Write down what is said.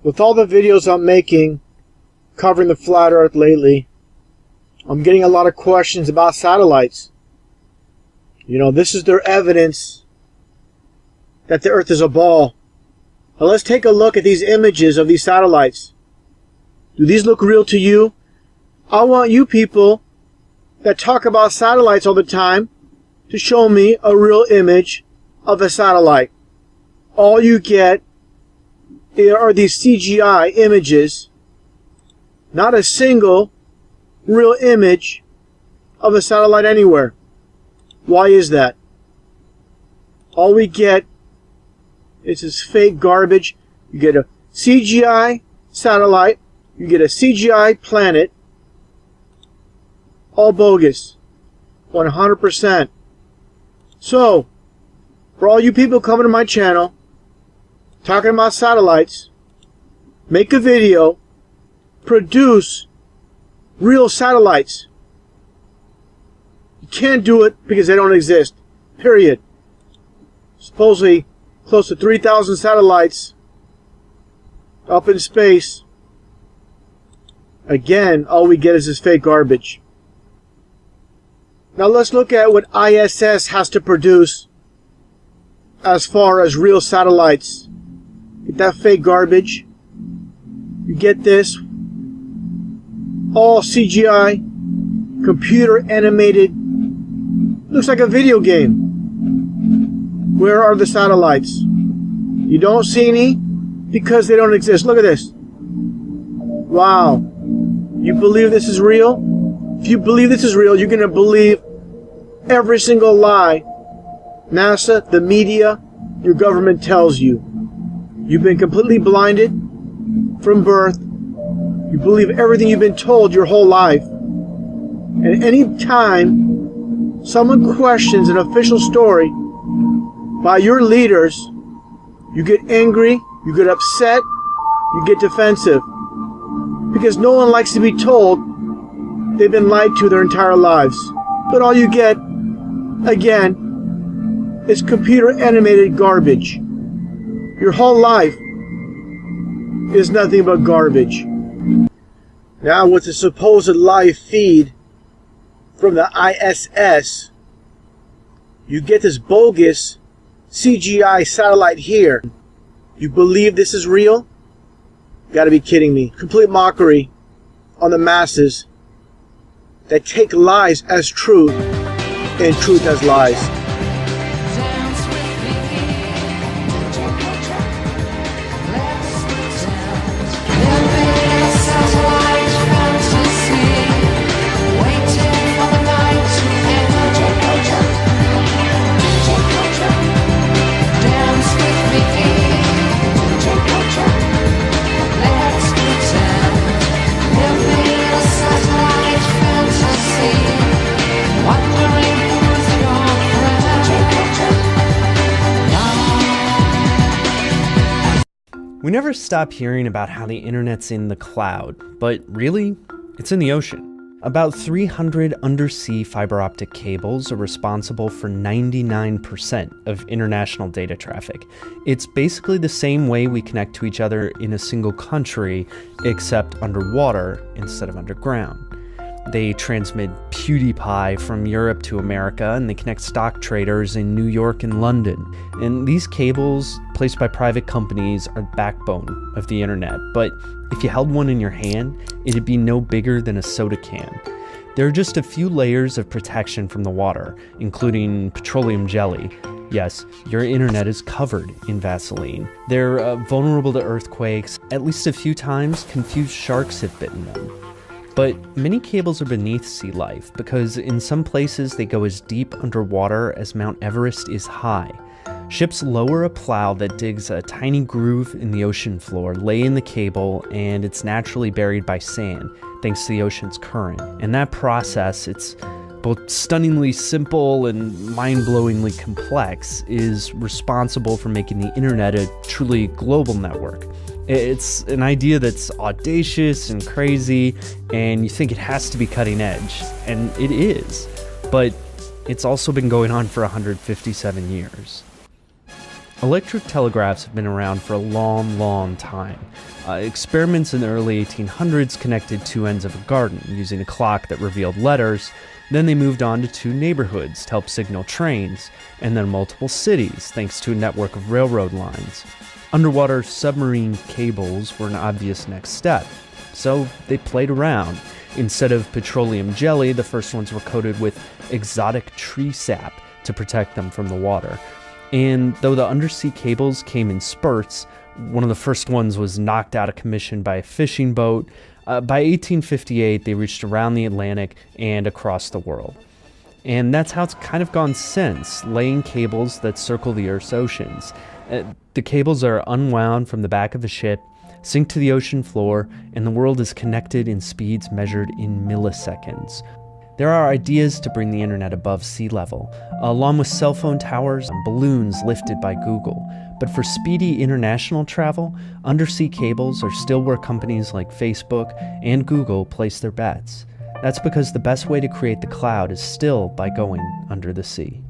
With all the videos I'm making covering the flat earth lately, I'm getting a lot of questions about satellites. You know, this is their evidence that the earth is a ball. Now let's take a look at these images of these satellites. Do these look real to you? I want you people that talk about satellites all the time to show me a real image of a satellite. All you get are these CGI images, not a single real image of a satellite anywhere. Why is that? All we get is this fake garbage. You get a CGI satellite, you get a CGI planet, all bogus, 100%. So, for all you people coming to my channel, talking about satellites, make a video, produce real satellites. You can't do it because they don't exist, period. Supposedly close to 3,000 satellites up in space. Again, all we get is this fake garbage. Now let's look at what ISS has to produce as far as real satellites. Get that fake garbage. You get this. All CGI, computer animated. Looks like a video game. Where are the satellites? You don't see any because they don't exist. Look at this. Wow. You believe this is real? If you believe this is real, you're going to believe every single lie NASA, the media, your government tells you. You've been completely blinded from birth. You believe everything you've been told your whole life. And any time someone questions an official story by your leaders, you get angry, you get upset, you get defensive. Because no one likes to be told they've been lied to their entire lives. But all you get, again, is computer animated garbage. Your whole life is nothing but garbage. Now with the supposed live feed from the ISS, you get this bogus CGI satellite here. You believe this is real? You gotta be kidding me. Complete mockery on the masses that take lies as truth and truth as lies. We never stop hearing about how the internet's in the cloud, but really, it's in the ocean. About 300 undersea fiber optic cables are responsible for 99% of international data traffic. It's basically the same way we connect to each other in a single country, except underwater instead of underground. They transmit PewDiePie from Europe to America, and they connect stock traders in New York and London. And these cables, placed by private companies, are the backbone of the internet. But if you held one in your hand, it'd be no bigger than a soda can. There are just a few layers of protection from the water, including petroleum jelly. Yes, your internet is covered in Vaseline. They're vulnerable to earthquakes. At least a few times, confused sharks have bitten them. But many cables are beneath sea life because in some places they go as deep underwater as Mount Everest is high. Ships lower a plow that digs a tiny groove in the ocean floor, lay in the cable, and it's naturally buried by sand thanks to the ocean's current. And that process, it's both stunningly simple and mind-blowingly complex, is responsible for making the internet a truly global network. It's an idea that's audacious and crazy, and you think it has to be cutting edge, and it is, but it's also been going on for 157 years. Electric telegraphs have been around for a long, long time. Experiments in the early 1800s connected two ends of a garden using a clock that revealed letters. Then they moved on to two neighborhoods to help signal trains, and then multiple cities thanks to a network of railroad lines. Underwater submarine cables were an obvious next step, so they played around. Instead of petroleum jelly, the first ones were coated with exotic tree sap to protect them from the water. And though the undersea cables came in spurts, one of the first ones was knocked out of commission by a fishing boat. By 1858, they reached around the Atlantic and across the world. And that's how it's kind of gone since, laying cables that circle the Earth's oceans. The cables are unwound from the back of the ship, sink to the ocean floor, and the world is connected in speeds measured in milliseconds. There are ideas to bring the internet above sea level, along with cell phone towers and balloons lifted by Google. But for speedy international travel, undersea cables are still where companies like Facebook and Google place their bets. That's because the best way to create the cloud is still by going under the sea.